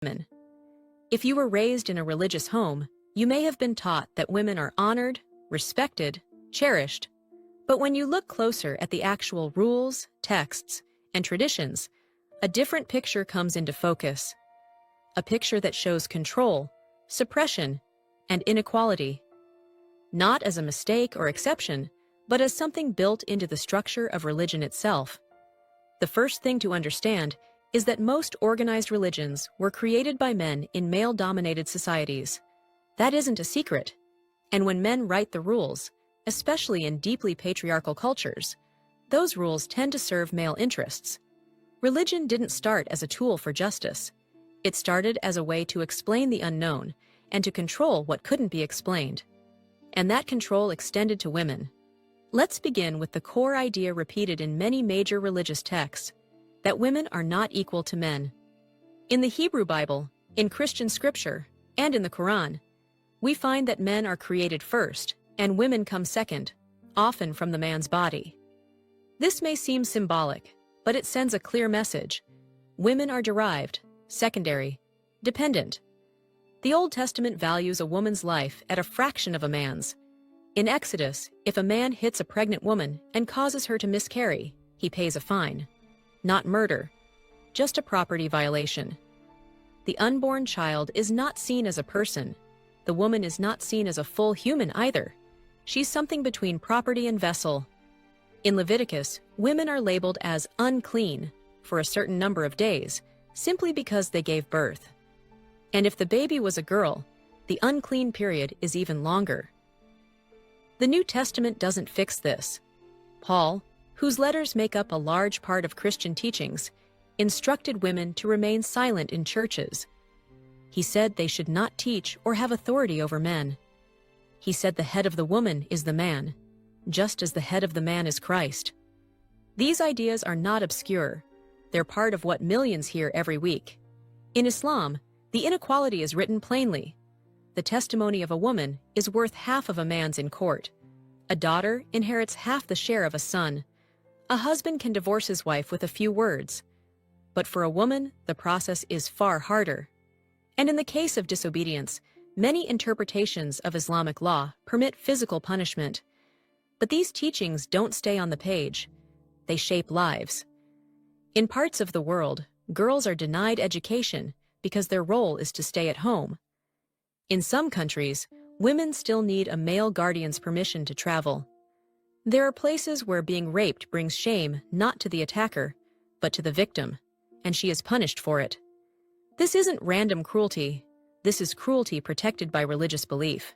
women. If you were raised in a religious home, you may have been taught that women are honored, respected, cherished. But when you look closer at the actual rules, texts, and traditions, a different picture comes into focus. A picture that shows control, suppression, and inequality. Not as a mistake or exception, but as something built into the structure of religion itself. The first thing to understand is that most organized religions were created by men in male-dominated societies. That isn't a secret. And when men write the rules, especially in deeply patriarchal cultures, those rules tend to serve male interests. Religion didn't start as a tool for justice. It started as a way to explain the unknown and to control what couldn't be explained. And that control extended to women. Let's begin with the core idea repeated in many major religious texts, that women are not equal to men. In the Hebrew Bible, in Christian scripture, and in the Quran, we find that men are created first and women come second, often from the man's body. This may seem symbolic, but it sends a clear message. Women are derived, secondary, dependent. The Old Testament values a woman's life at a fraction of a man's. In Exodus, if a man hits a pregnant woman and causes her to miscarry, he pays a fine. Not murder, just a property violation. The unborn child is not seen as a person. The woman is not seen as a full human either. She's something between property and vessel. In Leviticus, women are labeled as unclean for a certain number of days, simply because they gave birth. And if the baby was a girl, the unclean period is even longer. The New Testament doesn't fix this. Paul, whose letters make up a large part of Christian teachings, instructed women to remain silent in churches. He said they should not teach or have authority over men. He said the head of the woman is the man, just as the head of the man is Christ. These ideas are not obscure. They're part of what millions hear every week. In Islam, the inequality is written plainly. The testimony of a woman is worth half of a man's in court. A daughter inherits half the share of a son. A husband can divorce his wife with a few words. But for a woman, the process is far harder. And in the case of disobedience, many interpretations of Islamic law permit physical punishment. But these teachings don't stay on the page. They shape lives. In parts of the world, girls are denied education because their role is to stay at home. In some countries, women still need a male guardian's permission to travel. There are places where being raped brings shame not to the attacker, but to the victim, and she is punished for it. This isn't random cruelty. This is cruelty protected by religious belief.